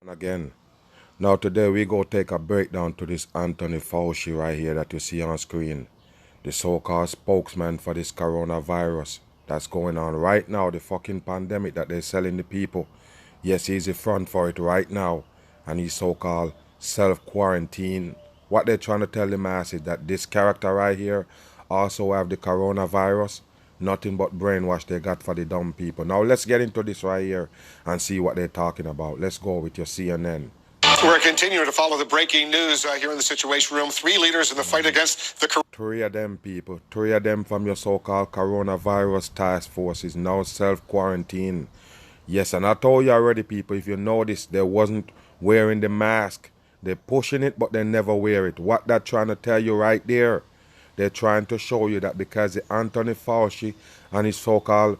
Again. Now today we go take a breakdown to this Anthony Fauci right here that you see on screen. The so-called spokesman for this coronavirus that's going on right now, the fucking pandemic that they're selling the people. Yes, he's the front for it right now. And he's so-called self-quarantine. What they're trying to tell the masses that this character right here also have the coronavirus. Nothing but brainwash they got for the dumb people. Now let's get into this right here and see what they're talking about. Let's go with your CNN. We're continuing to follow the breaking news here in the Situation Room. 3 leaders in the fight against the 3 of them people, 3 of them from your so-called coronavirus task force is now self-quarantine. Yes, and I told you already, people, if you notice, they wasn't wearing the mask. They're pushing it, but they never wear it. What they're trying to tell you right there, they're trying to show you that because the Anthony Fauci and his so-called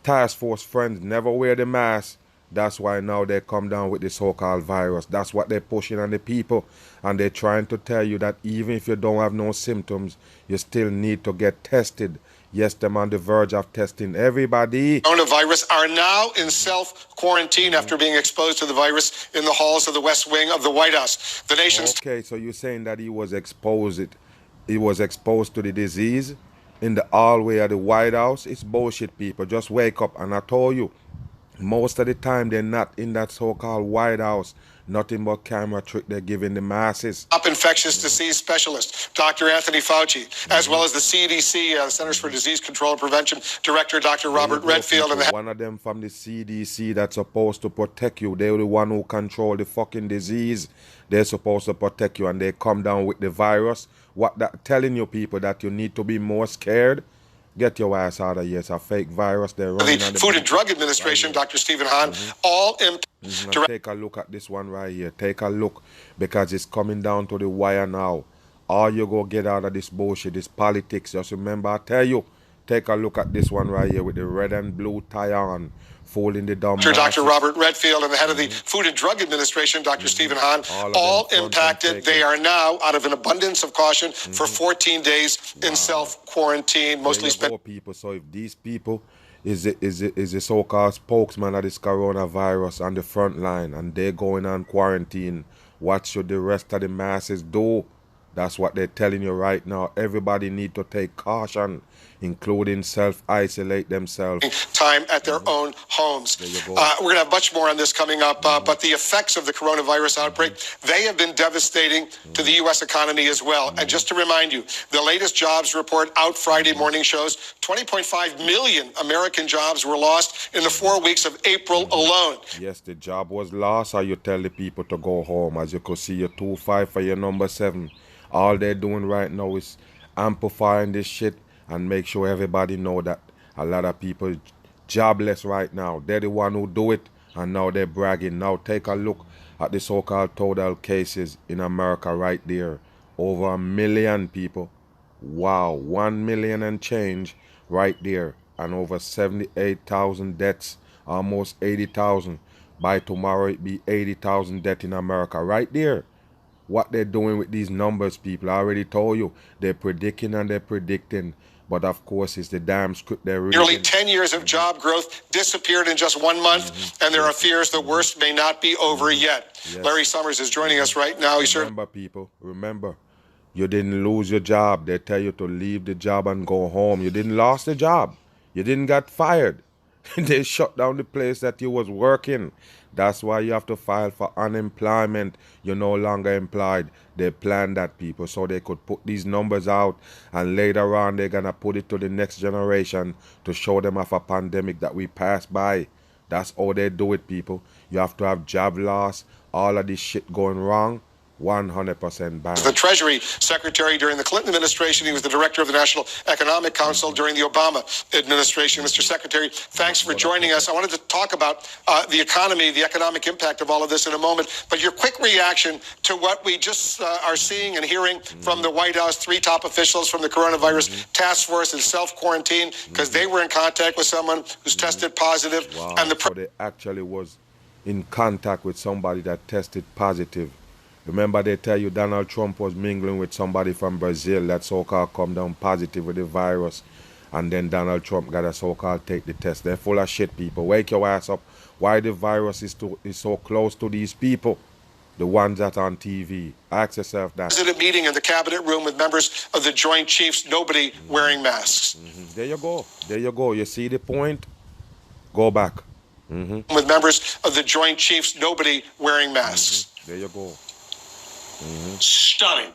task force friends never wear the mask, that's why now they come down with the so-called virus. That's what they're pushing on the people. And they're trying to tell you that even if you don't have no symptoms, you still need to get tested. Yes, them on the verge of testing everybody. Coronavirus are now in self-quarantine after being exposed to the virus in the halls of the West Wing of the White House. The nation's... Okay, so you're saying that he was exposed to the disease in the hallway of the White House? It's bullshit, people. Just wake up. And I told you, most of the time they're not in that so-called White House. Nothing but camera trick they're giving the masses. Top infectious disease specialist, Dr. Anthony Fauci, as well as the CDC, Centers for Disease Control and Prevention Director, Dr. Robert Redfield. And one of them from the CDC that's supposed to protect you. They're the one who control the fucking disease. They're supposed to protect you, and they come down with the virus. What that telling you, people, that you need to be more scared? Get your ass out of here. It's a fake virus. They're running the Food and Drug Administration, Dr. Stephen Hahn, all take a look at this one right here. Take a look, because it's coming down to the wire now. All you go get out of this bullshit, this politics. Just remember, I tell you, take a look at this one right here with the red and blue tie on, fooling the dumb. Dr. Robert Redfield and the head of the Food and Drug Administration, Dr. Stephen Hahn, all impacted. They are now, out of an abundance of caution, for 14 days in self-quarantine, mostly spent. People. So if these people is the so-called spokesman of this coronavirus on the front line and they're going on quarantine, what should the rest of the masses do? That's what they're telling you right now. Everybody need to take caution, including self-isolate themselves. Time at their own homes. We're going to have much more on this coming up, but the effects of the coronavirus outbreak, they have been devastating to the U.S. economy as well. And just to remind you, the latest jobs report out Friday morning shows 20.5 million American jobs were lost in the 4 weeks of April alone. Yes, the job was lost, or you tell the people to go home. As you could see, your 2-5 for your number 7. All they're doing right now is amplifying this shit and make sure everybody know that a lot of people jobless right now. They're the one who do it, and now they're bragging. Now take a look at the so-called total cases in America right there. Over 1 million people. Wow, 1 million and change right there. And over 78,000 deaths, almost 80,000. By tomorrow it be 80,000 deaths in America right there. What they're doing with these numbers, people, I already told you. They're predicting and they're predicting. But of course, it's the damn script they're reading. Nearly 10 years of job growth disappeared in just 1 month, and there are fears the worst may not be over yet. Yes. Larry Summers is joining us right now. Remember, people, remember, you didn't lose your job. They tell you to leave the job and go home. You didn't lose the job. You didn't get fired. They shut down the place that you was working. That's why you have to file for unemployment. You're no longer employed. They planned that, people, so they could put these numbers out, and later on they're gonna put it to the next generation to show them of a pandemic that we passed by. That's how they do it, people. You have to have job loss, all of this shit going wrong. 100% bad. The Treasury Secretary during the Clinton administration. He was the Director of the National Economic Council during the Obama administration. Mr. Secretary, thanks for joining us. I wanted to talk about the economy, the economic impact of all of this in a moment. But your quick reaction to what we just are seeing and hearing from the White House, 3 top officials from the coronavirus task force in self-quarantine because they were in contact with someone who's tested positive. Wow. And so they actually was in contact with somebody that tested positive. Remember, they tell you Donald Trump was mingling with somebody from Brazil that so-called come down positive with the virus. And then Donald Trump got a so-called take the test. They're full of shit, people. Wake your ass up. why the virus is so close to these people, the ones that are on TV. Ask yourself that. President meeting in the cabinet room with members of the Joint Chiefs, nobody wearing masks. There you go. There you go. You see the point? Go back. With members of the Joint Chiefs, nobody wearing masks. There you go. Stunning.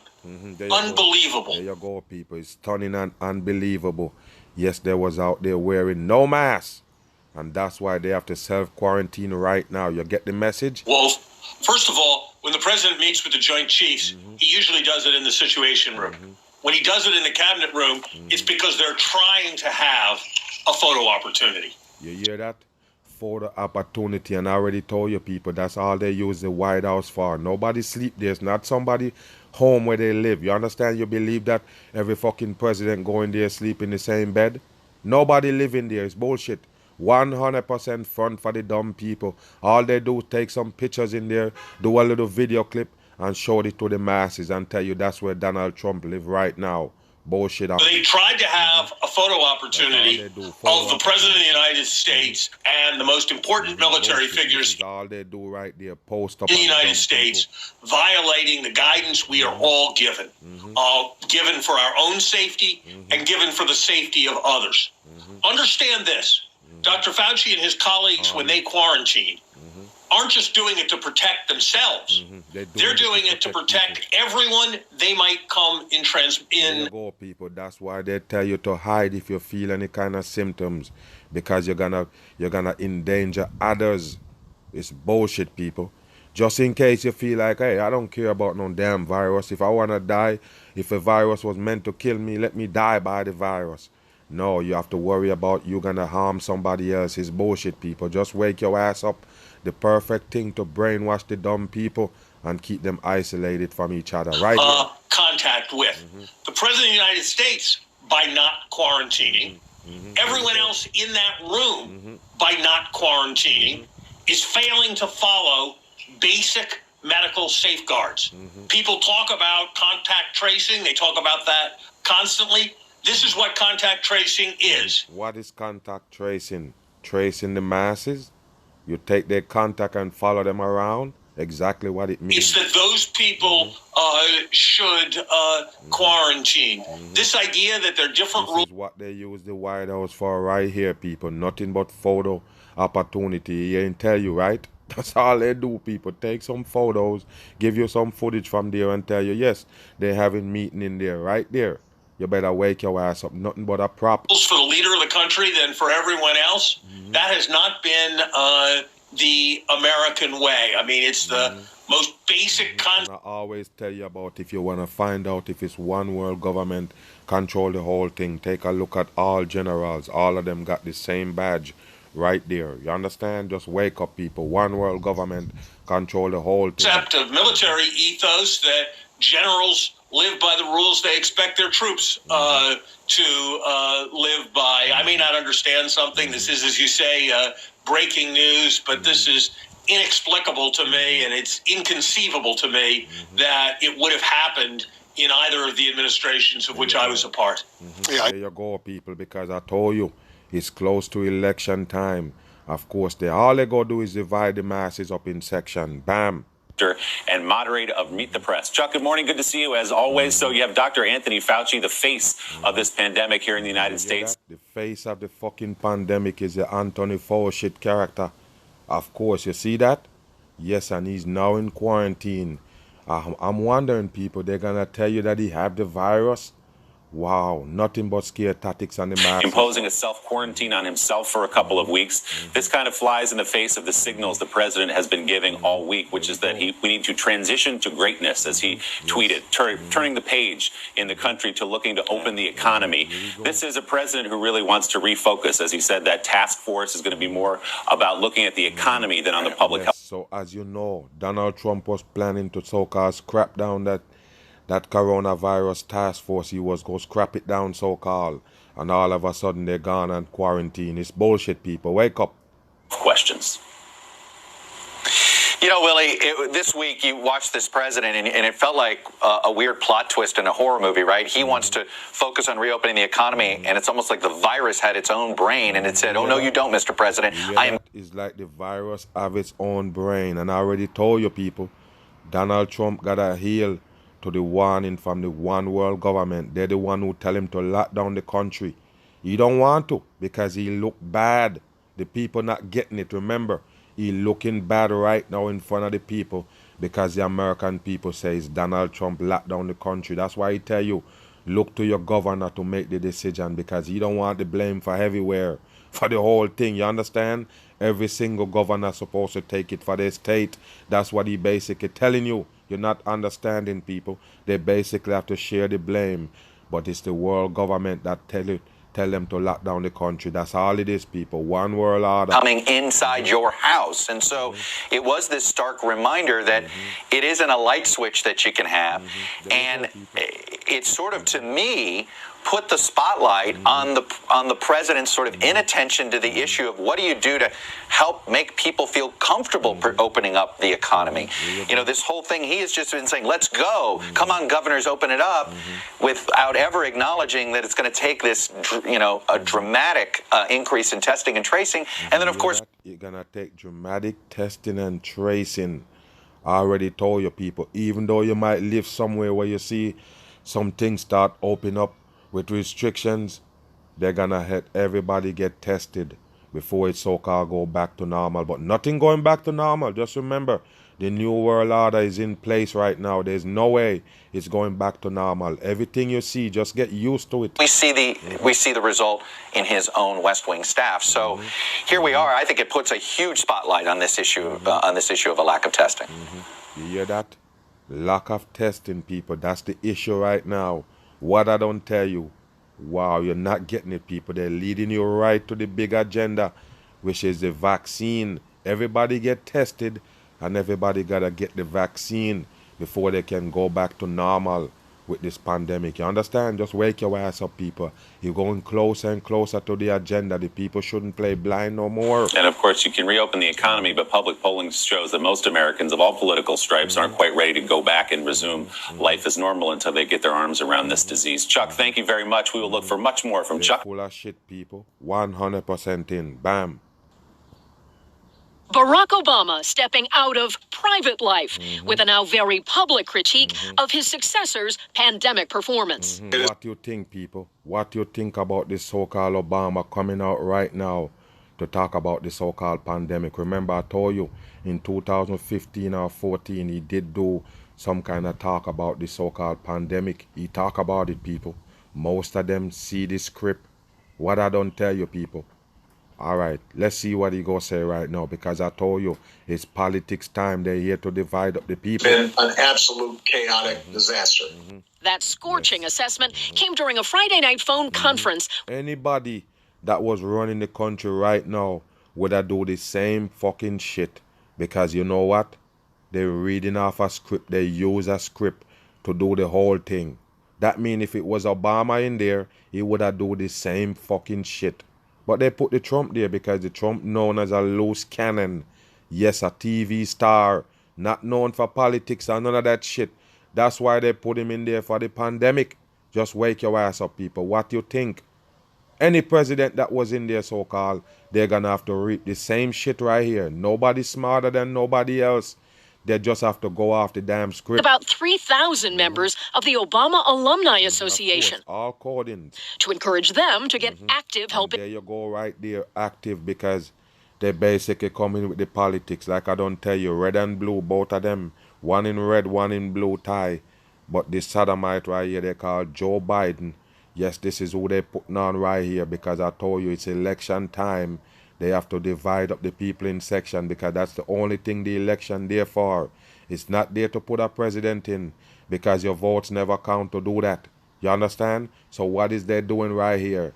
Unbelievable. There you go, people. It's stunning and unbelievable. Yes, they was out there wearing no mask. And that's why they have to self-quarantine right now. You get the message? Well, first of all, when the president meets with the Joint Chiefs, he usually does it in the Situation Room. When he does it in the cabinet room, it's because they're trying to have a photo opportunity. You hear that? Photo opportunity. And I already told you, people, that's all they use the White House for. Nobody sleep. There's not somebody home where they live. You understand? You believe that every fucking president going there sleep in the same bed? Nobody living there. It's bullshit. 100% front for the dumb people. All they do is take some pictures in there, do a little video clip, and show it to the masses and tell you that's where Donald Trump live right now. Bullshit. They tried to have a photo opportunity of the President of the United States and the most important military figures all they do right there, post up in the United States, violating the guidance we are all given. Given for our own safety and given for the safety of others. Understand this. Dr. Fauci and his colleagues, when they quarantine, aren't just doing it to protect themselves. They're doing it to protect everyone they might come in. There you go, people. That's why they tell you to hide if you feel any kind of symptoms, because you're gonna endanger others. It's bullshit, people. Just in case you feel like, hey, I don't care about no damn virus. If I wanna die, if a virus was meant to kill me, let me die by the virus. No, you have to worry about you gonna harm somebody else. It's bullshit, people. Just wake your ass up. The perfect thing to brainwash the dumb people and keep them isolated from each other. Right? Contact with. The President of the United States, by not quarantining, everyone else in that room, by not quarantining, is failing to follow basic medical safeguards. People talk about contact tracing. They talk about that constantly. This is what contact tracing is. What is contact tracing? Tracing the masses? You take their contact and follow them around? Exactly what it means. It's that those people should quarantine. This idea that they're different rules. This is what they use the White House for right here, people. Nothing but photo opportunity. He ain't tell you, right? That's all they do, people. Take some photos, give you some footage from there and tell you, yes, they're having meeting in there, right there. You better wake your ass up. Nothing but a prop. For the leader of the country than for everyone else. That has not been the American way. I mean, it's the most basic concept. I always tell you about, if you want to find out if it's one world government control the whole thing, take a look at all generals. All of them got the same badge right there. You understand? Just wake up, people. One world government control the whole thing. Concept of military ethos that generals live by the rules they expect their troops to live by. I may not understand something. This is, as you say, breaking news, but this is inexplicable to me, and it's inconceivable to me that it would have happened in either of the administrations of which I was a part. There you go, people, because I told you, it's close to election time. Of course, all they go do is divide the masses up in section. Bam. And moderator of Meet the Press. Chuck, good morning. Good to see you as always. So you have Dr. Anthony Fauci, the face of this pandemic here in the United States. The face of the fucking pandemic is the Anthony Fauci character. Of course, you see that? Yes, and he's now in quarantine. I'm wondering, people, they're going to tell you that he have the virus? Wow, nothing but scare tactics on the masses. Imposing a self-quarantine on himself for a couple of weeks. This kind of flies in the face of the signals the president has been giving all week, which is that we need to transition to greatness, as he tweeted, turning the page in the country to looking to open the economy. This is a president who really wants to refocus. As he said, that task force is going to be more about looking at the economy than on the public health. So as you know, Donald Trump was planning to so-called scrap down that coronavirus task force. He was going to scrap it down, so-called, and all of a sudden they're gone and quarantine. It's bullshit, people. Wake up. Questions. You know, Willie, this week you watched this president, and it felt like a weird plot twist in a horror movie, right? He wants to focus on reopening the economy, and it's almost like the virus had its own brain, and it said, oh, no, you don't, Mr. President. It's like the virus have its own brain, and I already told you people, Donald Trump got a heel to the warning from the one world government. They're the one who tell him to lock down the country. He don't want to because he look bad. The people not getting it. Remember, he looking bad right now in front of the people because the American people say it's Donald Trump locked down the country. That's why he tell you, look to your governor to make the decision because he don't want the blame for everywhere, for the whole thing. You understand? Every single governor supposed to take it for their state. That's what he basically telling you. You're not understanding, people. They basically have to share the blame. But it's the world government that tell them to lock down the country. That's all it is, people. One world order. Coming inside your house. And so it was this stark reminder that it isn't a light switch that you can have. And it sort of, to me, put the spotlight on the president's sort of inattention to the issue of what do you do to help make people feel comfortable opening up the economy. You know, this whole thing, he has just been saying, let's go. Come on, governors, open it up, without ever acknowledging that it's going to take this, you know, a dramatic increase in testing and tracing. And then, of course, you're going to take dramatic testing and tracing. I already told you, people, even though you might live somewhere where you see some things start opening up with restrictions, they're gonna let everybody get tested before it so-called go back to normal. But nothing going back to normal. Just remember, the new world order is in place right now. There's no way it's going back to normal. Everything you see, just get used to it. We see the result in his own West Wing staff. So here we are. I think it puts a huge spotlight on this issue of a lack of testing. You hear that? Lack of testing, people. That's the issue right now. What I don't tell you, wow, you're not getting it, people. They're leading you right to the big agenda, which is the vaccine. Everybody get tested, and everybody got to get the vaccine before they can go back to normal with this pandemic. You understand? Just wake your ass up, people. You're going closer and closer to the agenda. The people shouldn't play blind no more. And of course, you can reopen the economy, but public polling shows that most Americans of all political stripes aren't quite ready to go back and resume life as normal until they get their arms around this disease. Chuck, thank you very much. We will look for much more from Chuck. Full of shit, people. 100% in. Bam. Barack Obama stepping out of private life with a now very public critique of his successor's pandemic performance. What do you think, people? What do you think about this so-called Obama coming out right now to talk about the so-called pandemic? Remember, I told you in 2015 or 14, he did do some kind of talk about the so-called pandemic. He talk about it, people. Most of them see the script. What I don't tell you, people. All right, let's see what he gonna say right now, because I told you it's politics time. They're here to divide up the people. It's been an absolute chaotic disaster. That scorching assessment came during a Friday night phone conference. Anybody that was running the country right now would have do the same fucking shit, because you know what? They're reading off a script. They use a script to do the whole thing. That means if it was Obama in there, he would have do the same fucking shit. But they put the Trump there because the Trump known as a loose cannon. Yes, a TV star, not known for politics and none of that shit. That's why they put him in there for the pandemic. Just wake your ass up, people. What you think? Any president that was in there, so-called, they're going to have to read the same shit right here. Nobody smarter than nobody else. They just have to go off the damn script. About 3,000 members of the Obama Alumni Association. Of course, all codings. To encourage them to get active helping. There you go right there, active, because they basically come in with the politics. Like I don't tell you, red and blue, both of them. One in red, one in blue tie. But this sodomite right here, they call Joe Biden. Yes, this is who they putting on right here, because I told you it's election time. They have to divide up the people in section, because that's the only thing the election there for. It's not there to put a president in, because your votes never count to do that. You understand? So what is they doing right here?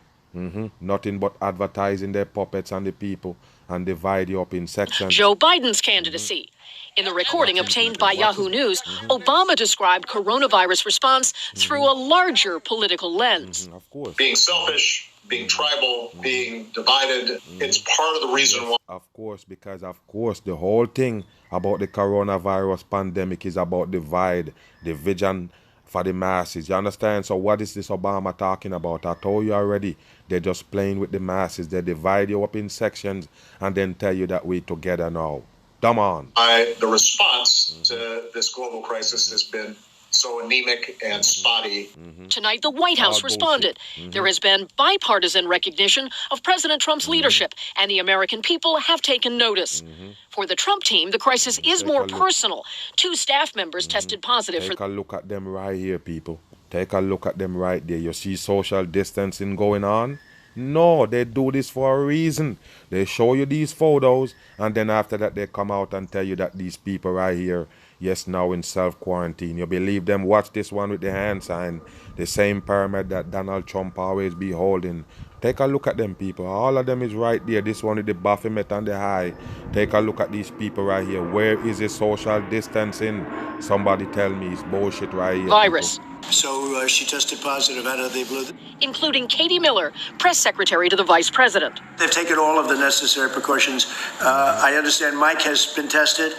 Nothing but advertising their puppets and the people and divide you up in sections. Joe Biden's candidacy. In the recording obtained by Yahoo News, Obama described coronavirus response through a larger political lens. Of course. Being selfish, being tribal, being divided. It's part of the reason why. Of course, because of course the whole thing about the coronavirus pandemic is about divide, division for the masses. You understand? So what is this Obama talking about? I told you already. They're just playing with the masses. They divide you up in sections and then tell you that we're together now. Come on. The response to this global crisis has been so anemic and spotty. Tonight, the White House responded. There has been bipartisan recognition of President Trump's leadership, and the American people have taken notice. For the Trump team, the crisis is more personal. 2 staff members tested positive Take a look at them right here, people. Take a look at them right there. You see social distancing going on? No, they do this for a reason. They show you these photos, and then after that they come out and tell you that these people right here, yes, now in self-quarantine. You believe them? Watch this one with the hand sign. The same pyramid that Donald Trump always be holding. Take a look at them people. All of them is right there. This one with the Baphomet and the high. Take a look at these people right here. Where is the social distancing? Somebody tell me. It's bullshit right here. virus. People. So she tested positive out of the blue. Including Katie Miller, press secretary to the vice president. They've taken all of the necessary precautions. I understand Mike has been tested,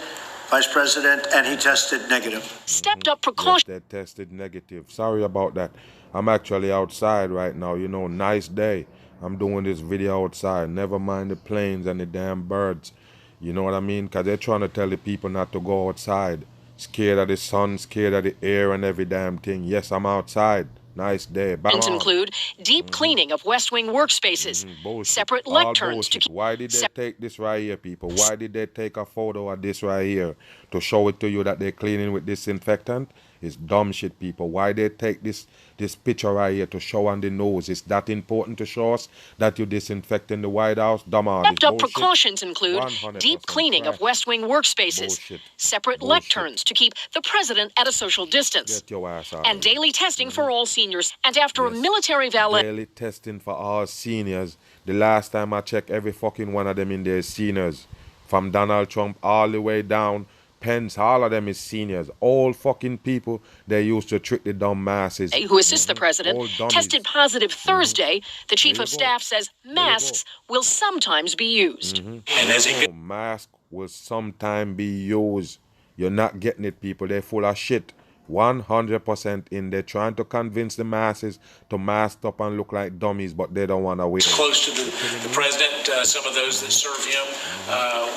vice president, and he tested negative. Stepped up precautions. Yes, they tested negative. Sorry about that. I'm actually outside right now. You know, nice day. I'm doing this video outside. Never mind the planes and the damn birds. You know what I mean? Because they're trying to tell the people not to go outside. Scared of the sun, scared of the air and every damn thing. Yes, I'm outside. Nice day. Include deep cleaning of West Wing workspaces, separate lecterns to keep. Why did they take this right here, people? Why did they take a photo of this right here to show it to you that they're cleaning with disinfectant? It's dumb shit, people. Why they take this picture right here to show on the news? It's that important to show us that you're disinfecting the White House? Dumb on. Stepped up precautions include deep cleaning of West Wing workspaces, separate lecterns to keep the president at a social distance, Get your ass out and daily testing for all seniors. And after a military valet. Daily testing for all seniors. The last time I checked, every fucking one of them in there is seniors. From Donald Trump all the way down. Pence, all of them is seniors. All fucking people they used to trick the dumb masses. Who assists the president, tested positive Thursday. The chief of staff says masks will sometimes be used. And as masks will sometime be used. You're not getting it, people. They're full of shit. 100% in. They're trying to convince the masses to mask up and look like dummies, but they don't want to wait. Close to the president, some of those that serve him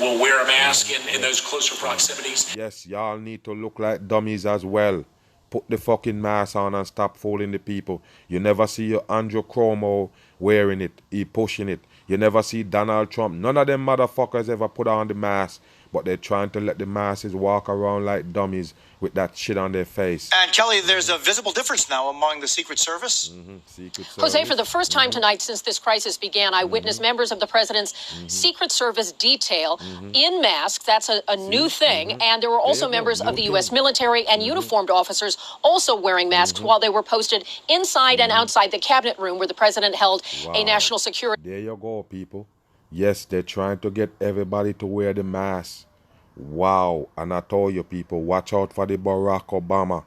will wear a mask in those closer proximities. Yes, y'all need to look like dummies as well. Put the fucking mask on and stop fooling the people. You never see your Andrew Cuomo wearing it, he pushing it. You never see Donald Trump. None of them motherfuckers ever put on the mask, but they're trying to let the masses walk around like dummies with that shit on their face. And Kelly, there's a visible difference now among the Secret Service. Secret Service. Jose, for the first time tonight since this crisis began, I witnessed members of the president's Secret Service detail in masks. That's a new thing. And there were also members of the U.S. military and uniformed officers also wearing masks while they were posted inside and outside the cabinet room where the president held a national security. There you go, people. Yes, they're trying to get everybody to wear the mask. Wow. And I told you, people, watch out for the Barack Obama.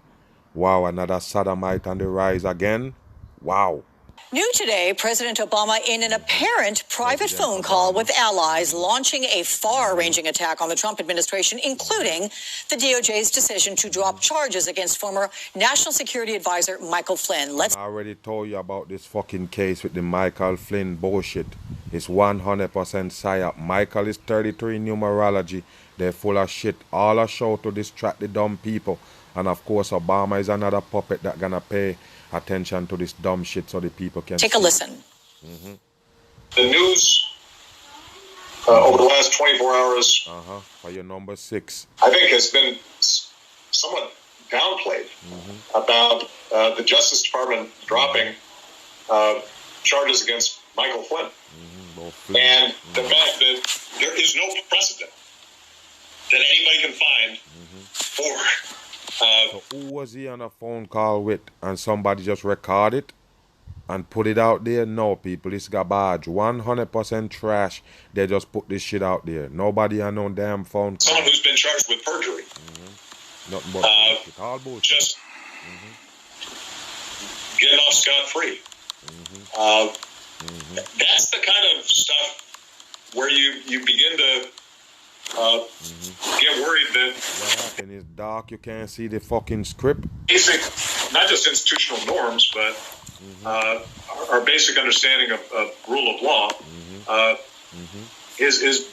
Wow, another sodomite on the rise again. Wow. New today, President Obama in an apparent private phone call with allies launching a far-ranging attack on the Trump administration, including the DOJ's decision to drop charges against former National Security Advisor Michael Flynn. I already told you about this fucking case with the Michael Flynn bullshit. It's 100% psyop. Michael is 33 numerology. They're full of shit. All a show to distract the dumb people. And of course, Obama is another puppet that gonna pay attention to this dumb shit so the people can take a listen. The news over the last 24 hours for your number 6, I think has been somewhat downplayed about the Justice Department dropping charges against Michael Flynn. And the fact that there is no precedent that anybody can find for so who was he on a phone call with, and somebody just recorded it and put it out there? No, people, it's garbage. 100% trash. They just put this shit out there. Nobody on no damn phone call. Someone who's been charged with perjury. Nothing but bullshit. All bullshit. Just getting off scot-free. That's the kind of stuff where you begin to get worried that What happened is dark, you can't see the fucking script. basic, not just institutional norms, but our basic understanding of rule of law is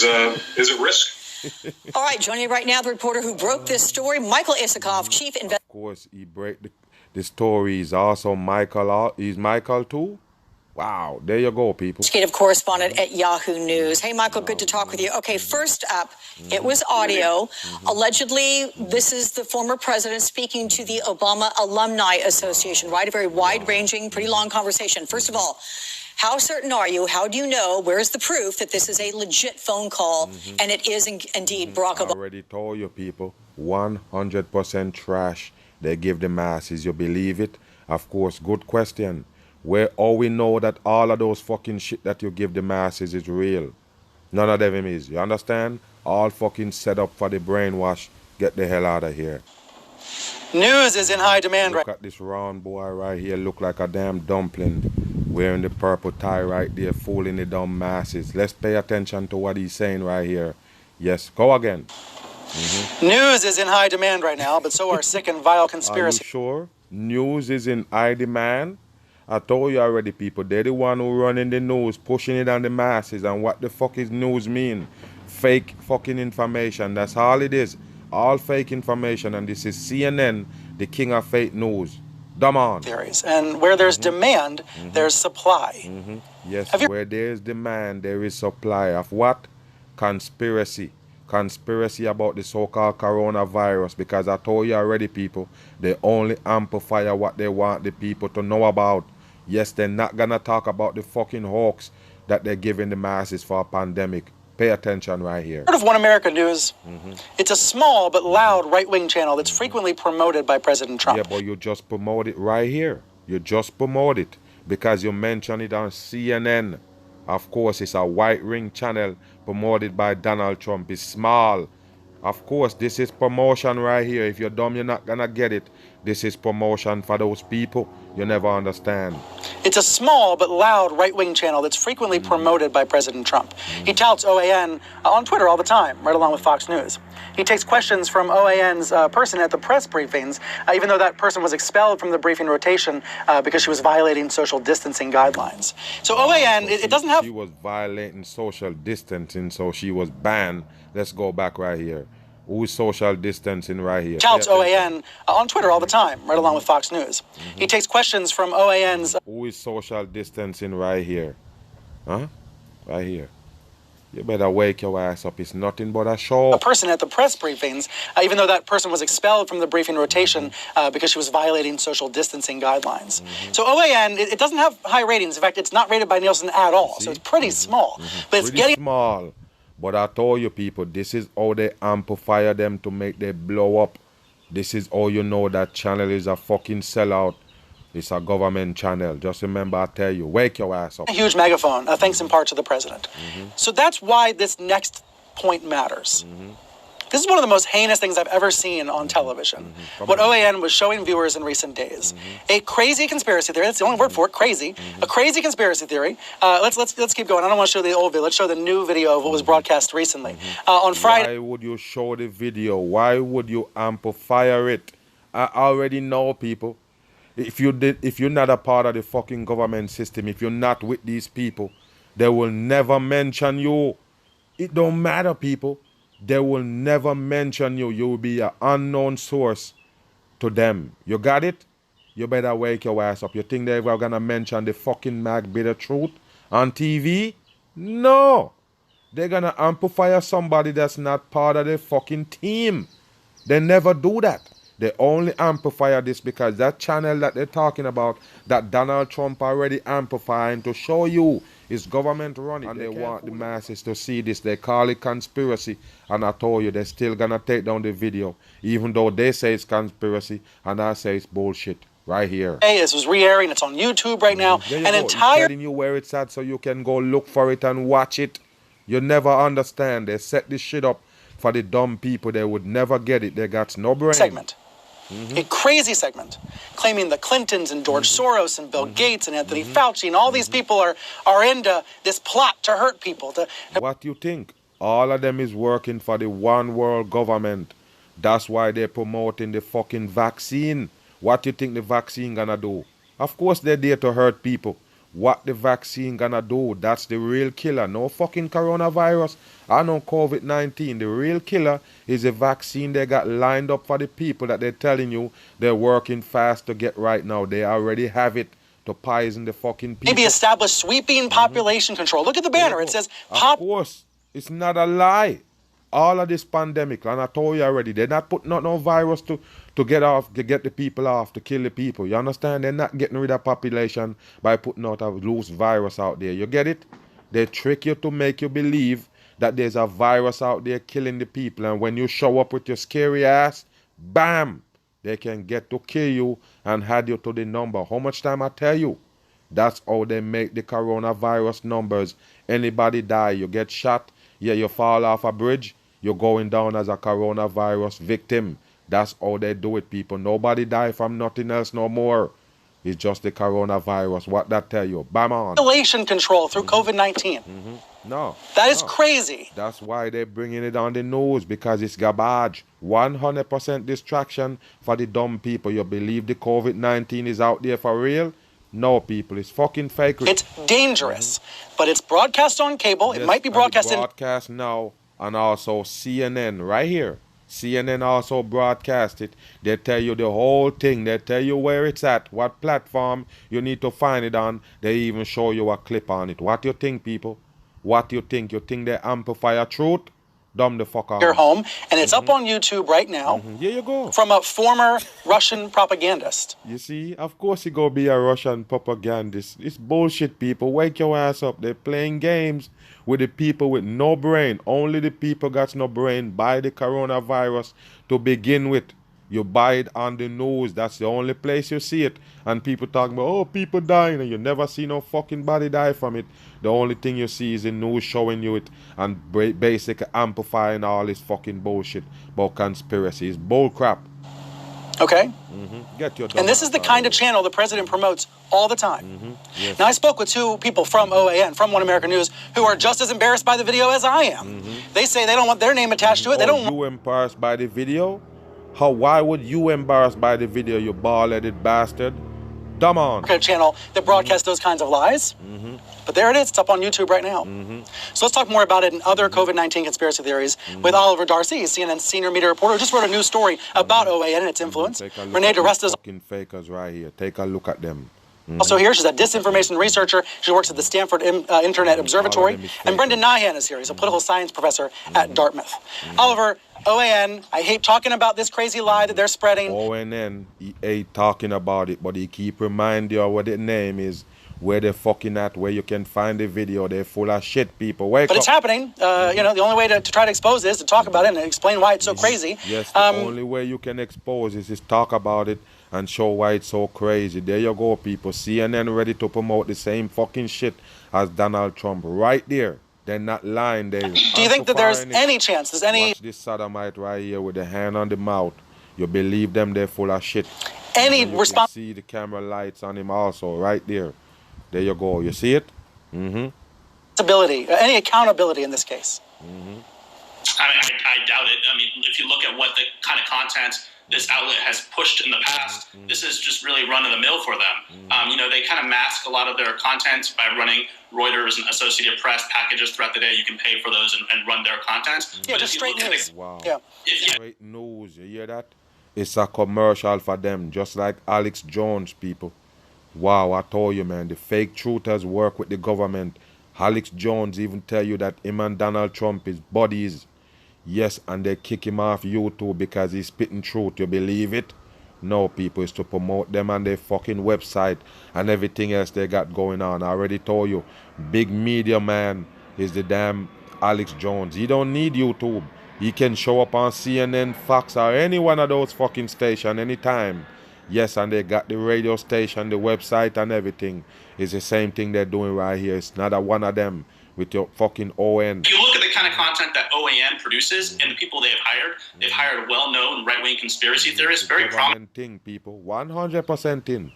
at risk. All right, joining me right now, the reporter who broke this story, Michael Isikoff, chief investigator. Of course, he break the story. Is also Michael. Is Michael too? Wow, there you go, people. Investigative correspondent at Yahoo News. Hey, Michael, good to talk with you. Okay, first up, it was audio. Allegedly, this is the former president speaking to the Obama Alumni Association, right? A very wide-ranging, pretty long conversation. First of all, how certain are you? How do you know? Where's the proof that this is a legit phone call and it is indeed Barack Obama? I already told you, people, 100% trash. They give the masses. You believe it? Of course, good question. Where all we know that all of those fucking shit that you give the masses is real. None of them is. You understand? All fucking set up for the brainwash. Get the hell out of here. News is in high demand Look at this round boy right here. Look like a damn dumpling. Wearing the purple tie right there. Fooling the dumb masses. Let's pay attention to what he's saying right here. Yes, go again. News is in high demand right now, but so are sick and vile conspiracy. Are you sure? News is in high demand? I told you already, people. They're the one who running the news, pushing it on the masses. And what the fuck is news mean? Fake fucking information. That's all it is. All fake information. And this is CNN, the king of fake news. Come on. Theories. And where there's demand, there's supply. Yes, where there's demand, there is supply of what? Conspiracy. Conspiracy about the so-called coronavirus. Because I told you already, people, they only amplify what they want the people to know about. Yes, they're not gonna talk about the fucking hoax that they're giving the masses for a pandemic. Pay attention right here. Part of One America News. It's a small but loud right-wing channel that's frequently promoted by President Trump. Yeah, but you just promote it right here. You just promote it because you mention it on CNN. Of course, it's a white ring channel promoted by Donald Trump. It's small. Of course, this is promotion right here. If you're dumb, you're not gonna get it. This is promotion for those people you never understand. It's a small but loud right-wing channel that's frequently promoted by President Trump. He touts OAN on Twitter all the time, right along with Fox News. He takes questions from OAN's person at the press briefings, even though that person was expelled from the briefing rotation because she was violating social distancing guidelines. So OAN, it doesn't have... She was violating social distancing, so she was banned. Let's go back right here. Who's social distancing right here? Touts OAN on Twitter all the time, right along with Fox News. He takes questions from OAN's... Who is social distancing right here? Huh? Right here. You better wake your ass up. It's nothing but a show. A person at the press briefings, even though that person was expelled from the briefing rotation because she was violating social distancing guidelines. So OAN, it doesn't have high ratings. In fact, it's not rated by Nielsen at all. So it's pretty small. But it's getting small. But I told you, people, this is how they amplify them to make them blow up. This is how you know that channel is a fucking sellout. It's a government channel. Just remember, I tell you, wake your ass up. A huge megaphone, thanks in part to the president. So that's why this next point matters. This is one of the most heinous things I've ever seen on television. What OAN was showing viewers in recent days. A crazy conspiracy theory, that's the only word for it, crazy. A crazy conspiracy theory. Let's keep going. I don't want to show the old video. Let's show the new video of what was broadcast recently. On Friday. Why would you show the video? Why would you amplify it? I already know, people. If you're not a part of the fucking government system, if you're not with these people, they will never mention you. It don't matter, people. They will never mention you. You will be an unknown source to them. You got it? You better wake your ass up. You think they're ever gonna mention the fucking Mag Bitter Truth on TV? No. They're gonna amplify somebody that's not part of the fucking team. They never do that. They only amplify this because that channel that they're talking about, that Donald Trump already amplifying to show you is government running. And they want the masses to see this. They call it conspiracy. And I told you, they're still going to take down the video, even though they say it's conspiracy and I say it's bullshit. Right here. Hey, this was re-airing. It's on YouTube right now. An entire... telling you where it's at so you can go look for it and watch it. You never understand. They set this shit up for the dumb people. They would never get it. They got no brain. Segment. a crazy segment, claiming the Clintons and George Soros and Bill Gates and Anthony Fauci and all these people are into this plot to hurt people. What do you think? All of them is working for the one world government. That's why they're promoting the fucking vaccine. What do you think the vaccine gonna do? Of course they're there to hurt people. What the vaccine gonna do? That's the real killer. No fucking coronavirus. I know COVID-19. The real killer is a vaccine they got lined up for the people that they're telling you they're working fast to get right now. They already have it to poison the fucking people. Maybe establish sweeping population control. Look at the banner. It says Of course. It's not a lie. All of this pandemic, and I told you already, they're not putting out no virus to get the people off, to kill the people. You understand? They're not getting rid of population by putting out a loose virus out there. You get it? They trick you to make you believe that there's a virus out there killing the people, and when you show up with your scary ass, bam, they can get to kill you and add you to the number. How much time I tell you? That's how they make the coronavirus numbers. Anybody die, you get shot, yeah, you fall off a bridge, you're going down as a coronavirus victim. That's how they do it, people. Nobody die from nothing else no more. It's just the coronavirus. What that tell you? Bam on. Population control through COVID-19. No. That is crazy. That's why they're bringing it on the news, because it's garbage. 100% distraction for the dumb people. You believe the COVID-19 is out there for real? No, people. It's fucking fake. It's dangerous, but it's broadcast on cable. Yes, it might be broadcast broadcast now, and also CNN right here. CNN also broadcast it. They tell you the whole thing. They tell you where it's at, what platform you need to find it on. They even show you a clip on it. What do you think, people? What do you think? You think they amplify a truth? Dumb the fuck out. Your home, and it's up on YouTube right now. Here you go. From a former Russian propagandist. You see, of course he gonna be a Russian propagandist. It's bullshit, people. Wake your ass up. They're playing games with the people with no brain. Only the people got no brain buy the coronavirus to begin with. You buy it on the news. That's the only place you see it. And people talking about, oh, people dying, and you never see no fucking body die from it. The only thing you see is the news showing you it and basically amplifying all this fucking bullshit about conspiracy. It's bull crap. Okay? Get your And this is the kind of channel the president promotes all the time. Yes. Now, I spoke with two people from OAN, from One American News, who are just as embarrassed by the video as I am. They say they don't want their name attached to it. They don't want... You embarrassed by the video? Why would you embarrassed by the video, you bald-headed bastard? Dumb on. Channel that broadcasts those kinds of lies. But there it is. It's up on YouTube right now. So let's talk more about it and other COVID-19 conspiracy theories with Oliver Darcy, CNN's senior media reporter, who just wrote a news story about OAN and its influence. Renee DeResta's fucking fakers right here. Take a look at them. Also here, she's a disinformation researcher. She works at the Stanford Internet Observatory. And Brendan Nyhan is here. He's a political science professor at Dartmouth. Oliver, OAN, I hate talking about this crazy lie that they're spreading. ONN, he ain't talking about it, but he keep reminding you what the name is, where they're fucking at, where you can find the video. They're full of shit, people. Wake but up. It's happening. You know, the only way to try to expose it is to talk about it and explain why it's so crazy. Yes, the only way you can expose is talk about it and show why it's so crazy. There you go, people. CNN ready to promote the same fucking shit as Donald Trump. Right there. They're not lying. Do you think that there's any chance? There's any... Watch this sodomite right here with the hand on the mouth. You believe them, they're full of shit. Any response? See the camera lights on him also, right there. There you go. You see it? Any accountability in this case? I doubt it. I mean, if you look at what the kind of content this outlet has pushed in the past, this is just really run-of-the-mill for them. You know, they kind of mask a lot of their content by running Reuters and Associated Press packages throughout the day. You can pay for those and run their content. Yeah, just straight news. Wow. Yeah. Straight news. You hear that? It's a commercial for them, just like Alex Jones, people. Wow, I told you, man, the fake truthers work with the government. Alex Jones even tell you that him and Donald Trump is buddies. Yes, and they kick him off YouTube because he's spitting truth. You believe it? No, people, it's to promote them on their fucking website and everything else they got going on. I already told you, big media man is the damn Alex Jones. He don't need YouTube. He can show up on CNN, Fox, or any one of those fucking stations anytime. Yes, and they got the radio station, the website, and everything. It's the same thing they're doing right here. It's not a one of them with your fucking ON. If you look at the kind of content that OAN produces and the people they've hired well-known right-wing conspiracy theorists, very prominent thing, people, 100% in.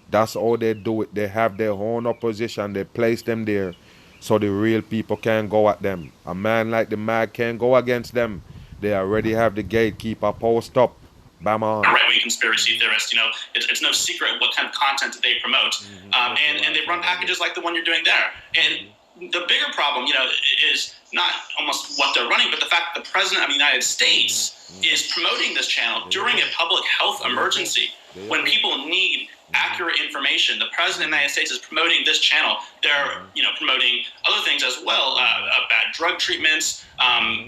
That's how they do it. They have their own opposition. They place them there so the real people can't go at them. A man like the Mag can't go against them. They already have the gatekeeper post up. Bam on. Right-wing conspiracy theorists, you know, it's no secret what kind of content they promote. And they run packages like the one you're doing there. And the bigger problem, you know, is not almost what they're running, but the fact that the President of the United States is promoting this channel during a public health emergency when people need accurate information. The President of the United States is promoting this channel. They're, you know, promoting other things as well, bad drug treatments,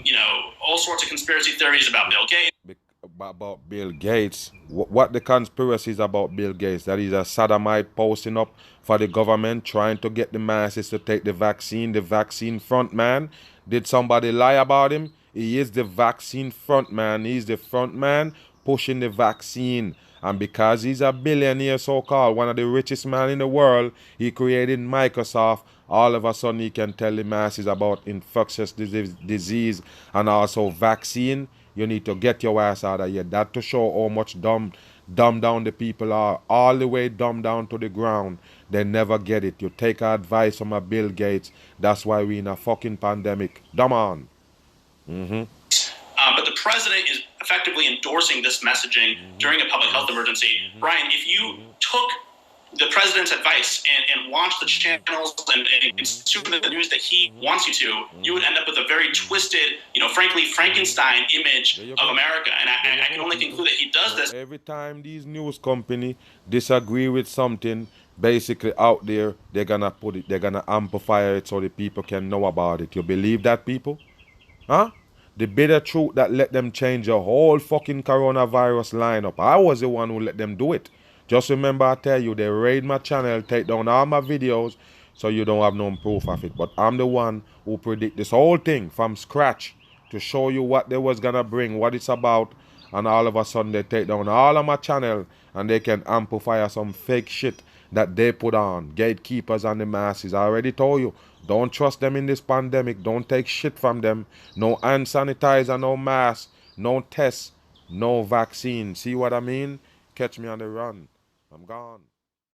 you know, all sorts of conspiracy theories about Bill Gates. About Bill Gates. What the conspiracy is about Bill Gates? That he's a sodomite posting up for the government, trying to get the masses to take the vaccine front man. Did somebody lie about him? He is the vaccine front man. He's the front man pushing the vaccine. And because he's a billionaire, so-called, one of the richest men in the world, he created Microsoft. All of a sudden, he can tell the masses about infectious disease and also vaccine. You need to get your ass out of here. That to show how much dumb down the people are. All the way dumb down to the ground. They never get it. You take advice from a Bill Gates. That's why we in a fucking pandemic. Dumb on. But the president is effectively endorsing this messaging during a public health emergency. Brian, if you took the president's advice and launched the channels and consume the news that he wants you to, you would end up with a very twisted, you know, frankly, Frankenstein image of America. And I can only conclude that he does this. Every time these news companies disagree with something, basically out there, they're gonna put it, they're gonna amplify it so the people can know about it. You believe that, people? Huh? The bitter truth that let them change the whole fucking coronavirus lineup. I was the one who let them do it. Just remember, I tell you, they raid my channel, take down all my videos, so you don't have no proof of it. But I'm the one who predict this whole thing from scratch to show you what they was gonna bring, what it's about, and all of a sudden they take down all of my channel and they can amplify some fake shit that they put on. Gatekeepers and the masses. I already told you, don't trust them in this pandemic. Don't take shit from them. No hand sanitizer, no mask, no tests, no vaccine. See what I mean? Catch me on the run. I'm gone.